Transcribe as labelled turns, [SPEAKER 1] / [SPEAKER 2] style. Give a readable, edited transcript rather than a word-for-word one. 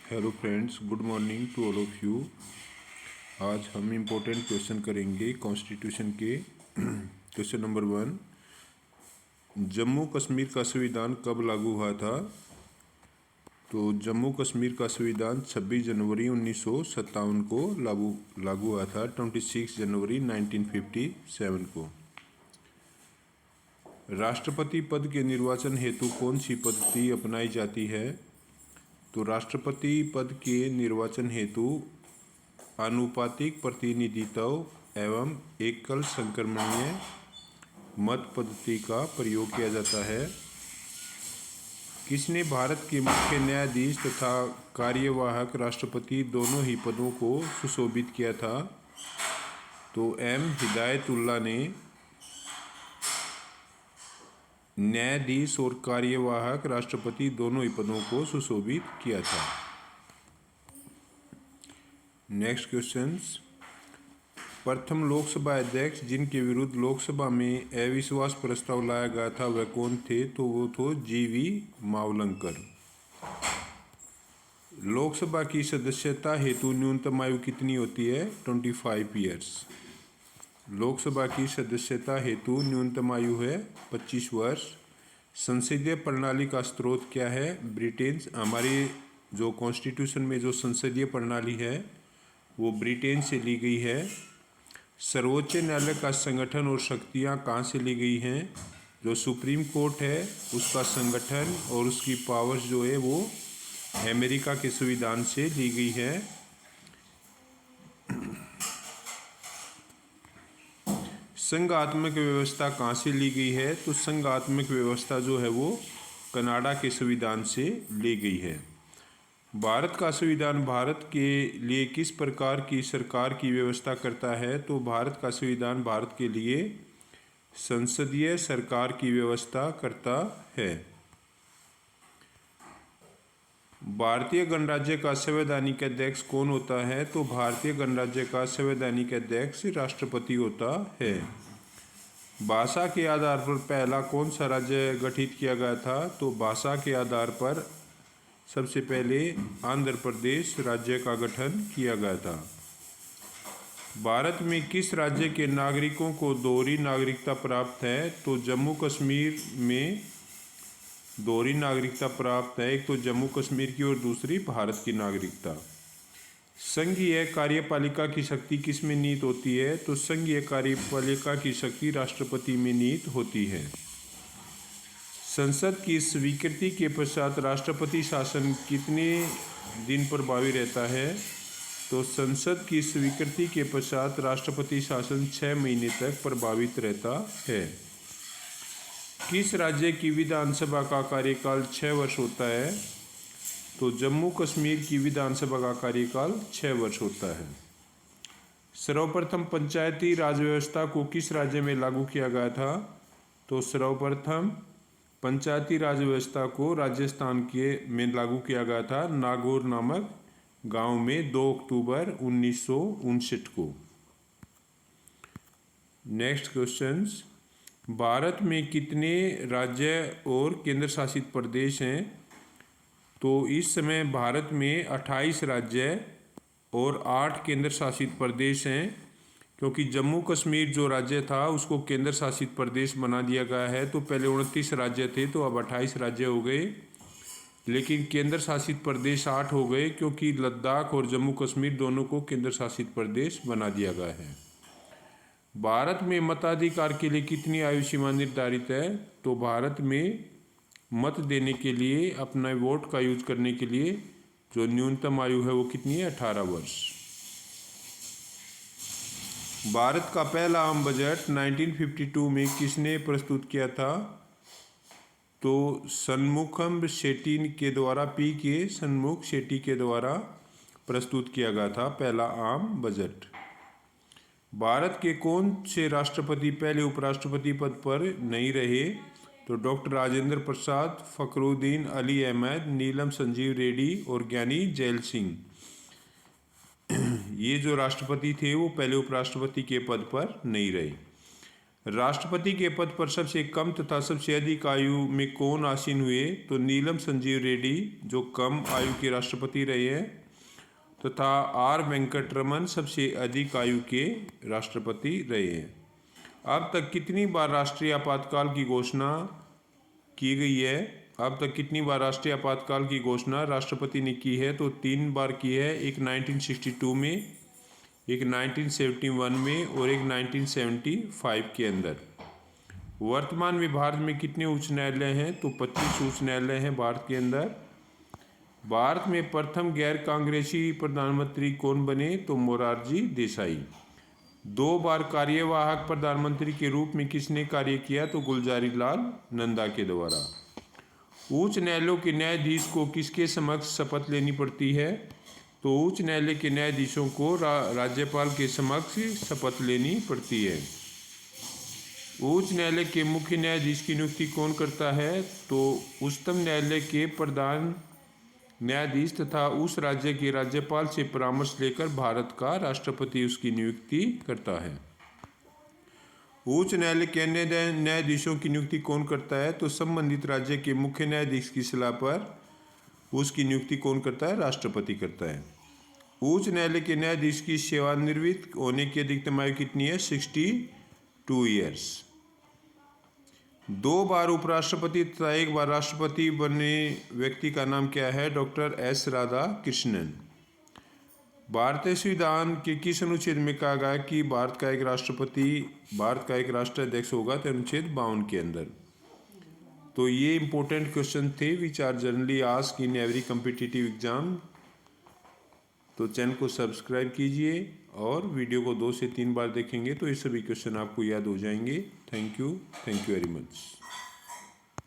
[SPEAKER 1] Hello friends, good morning to all of you. आज हम important question करेंगे constitution के। क्वेश्चन नंबर 1, जम्मू कश्मीर का संविधान कब लागू हुआ था? तो जम्मू कश्मीर का संविधान 26 जनवरी 1957 को लागू हुआ था। 26 जनवरी 1957 को। राष्ट्रपति पद के निर्वाचन हेतु कौन सी पद्धति अपनाई जाती है? तो राष्ट्रपति पद के निर्वाचन हेतु आनुपातिक प्रतिनिधित्व एवं एकल संक्रमणीय मत पद्धति का प्रयोग किया जाता है। किसने भारत के मुख्य न्यायाधीश तथा कार्यवाहक राष्ट्रपति दोनों ही पदों को सुशोभित किया था? तो एम हिदायतुल्लाह ने न्यायाधीश और कार्यवाहक राष्ट्रपति दोनों ही पदों को सुशोभित किया था। Next questions. प्रथम लोकसभा अध्यक्ष जिनके विरुद्ध लोकसभा में अविश्वास प्रस्ताव लाया गया था वह कौन थे? तो वो थे जीवी मावलंकर। लोकसभा की सदस्यता हेतु न्यूनतम आयु कितनी होती है? 25 ईयर्स। लोकसभा की सदस्यता हेतु न्यूनतम आयु है 25 वर्ष। संसदीय प्रणाली का स्रोत क्या है? ब्रिटेन। हमारी जो कॉन्स्टिट्यूशन में जो संसदीय प्रणाली है वो ब्रिटेन से ली गई है। सर्वोच्च न्यायालय का संगठन और शक्तियाँ कहाँ से ली गई हैं? जो सुप्रीम कोर्ट है उसका संगठन और उसकी पावर्स जो है वो अमेरिका के संविधान से ली गई है। संघात्मक व्यवस्था कहाँ से ली गई है? तो संघात्मक व्यवस्था जो है वो कनाडा के संविधान से ली गई है। भारत का संविधान भारत के लिए किस प्रकार की सरकार की व्यवस्था करता है? तो भारत का संविधान भारत के लिए संसदीय सरकार की व्यवस्था करता है। भारतीय गणराज्य का संवैधानिक अध्यक्ष कौन होता है? तो भारतीय गणराज्य का संवैधानिक अध्यक्ष राष्ट्रपति होता है। भाषा के आधार पर पहला कौन सा राज्य गठित किया गया था? तो भाषा के आधार पर सबसे पहले आंध्र प्रदेश राज्य का गठन किया गया था। भारत में किस राज्य के नागरिकों को दोहरी नागरिकता प्राप्त है? तो जम्मू कश्मीर में दोहरी नागरिकता प्राप्त है। एक तो जम्मू कश्मीर की और दूसरी भारत की नागरिकता। संघीय कार्यपालिका की शक्ति किस में निहित होती है? तो संघीय कार्यपालिका की शक्ति राष्ट्रपति में निहित होती है। संसद की स्वीकृति के पश्चात राष्ट्रपति शासन कितने दिन प्रभावी रहता है? तो संसद की स्वीकृति के पश्चात राष्ट्रपति शासन 6 महीने तक प्रभावित रहता है। किस राज्य की विधानसभा का कार्यकाल 6 वर्ष होता है? तो जम्मू कश्मीर की विधानसभा का कार्यकाल 6 वर्ष होता है। सर्वप्रथम पंचायती राज व्यवस्था को किस राज्य में लागू किया गया था? तो सर्वप्रथम पंचायती राज व्यवस्था को राजस्थान के में लागू किया गया था, नागौर नामक गांव में 2 अक्टूबर 1959 को। Next questions. भारत में कितने राज्य और केंद्र शासित प्रदेश हैं? तो इस समय भारत में 28 राज्य और 8 केंद्र शासित प्रदेश हैं, क्योंकि जम्मू कश्मीर जो राज्य था उसको केंद्र शासित प्रदेश बना दिया गया है। तो पहले 29 राज्य थे तो अब 28 राज्य हो गए, लेकिन केंद्र शासित प्रदेश 8 हो गए, क्योंकि लद्दाख और जम्मू कश्मीर दोनों को केंद्र शासित प्रदेश बना दिया गया है। भारत में मताधिकार के लिए कितनी आयु सीमा निर्धारित है? तो भारत में मत देने के लिए, अपना वोट का यूज करने के लिए जो न्यूनतम आयु है वो कितनी है? 18 वर्ष। भारत का पहला आम बजट 1952 में किसने प्रस्तुत किया था? तो षणमुखम शेट्टी के द्वारा, के षणमुख शेट्टी के द्वारा प्रस्तुत किया गया था पहला आम बजट। भारत के कौन से राष्ट्रपति पहले उपराष्ट्रपति पद पर नहीं रहे? तो डॉक्टर राजेंद्र प्रसाद, फखरुद्दीन अली अहमद, नीलम संजीव रेड्डी और ज्ञानी जैल सिंह। ये जो राष्ट्रपति थे वो पहले उपराष्ट्रपति के पद पर नहीं रहे। राष्ट्रपति के पद पर सबसे कम तथा सबसे अधिक आयु में कौन आसीन हुए? तो नीलम संजीव रेड्डी जो कम आयु के राष्ट्रपति रहे हैं, तथा आर वेंकटरमन सबसे अधिक आयु के राष्ट्रपति रहे हैं। अब तक कितनी बार राष्ट्रीय आपातकाल की घोषणा की गई है? अब तक कितनी बार राष्ट्रीय आपातकाल की घोषणा राष्ट्रपति ने की है? तो 3 बार की है, एक 1962 में, एक 1971 में और एक 1975 के अंदर। वर्तमान में भारत में कितने उच्च न्यायालय हैं? तो 25 उच्च न्यायालय हैं भारत के अंदर। भारत में प्रथम गैर कांग्रेसी प्रधानमंत्री कौन बने? तो मोरारजी देसाई। 2 बार कार्यवाहक प्रधानमंत्री के रूप में किसने कार्य किया? तो गुलजारी लाल नंदा के द्वारा। उच्च न्यायालयों के न्यायाधीश को किसके समक्ष शपथ लेनी पड़ती है? तो उच्च न्यायालय के न्यायाधीशों को राज्यपाल के समक्ष शपथ लेनी पड़ती है। उच्च न्यायालय के मुख्य न्यायाधीश की नियुक्ति कौन करता है? तो उच्चतम न्यायालय के प्रधान न्यायाधीश तथा उस राज्य के राज्यपाल से परामर्श लेकर भारत का राष्ट्रपति उसकी नियुक्ति करता है। उच्च न्यायालय के अन्य न्यायाधीशों की नियुक्ति कौन करता है? तो संबंधित राज्य के मुख्य न्यायाधीश की सलाह पर उसकी नियुक्ति कौन करता है? राष्ट्रपति करता है। उच्च न्यायालय के न्यायाधीश की सेवानिवृत्त होने की अधिकतम आयु कितनी है? 62 ईयर्स। 2 बार उपराष्ट्रपति तथा 1 बार राष्ट्रपति बने व्यक्ति का नाम क्या है? Doctor S Radhakrishnan. भारतीय संविधान के किस अनुच्छेद में कहा गया कि भारत का एक राष्ट्राध्यक्ष होगा? तो अनुच्छेद 52 के अंदर। तो ये इंपॉर्टेंट क्वेश्चन थे which are generally asked in every competitive exam. तो चैनल को सब्सक्राइब कीजिए और वीडियो को 2 से 3 बार देखेंगे तो ये सभी क्वेश्चन आपको याद हो जाएंगे। Thank you very much.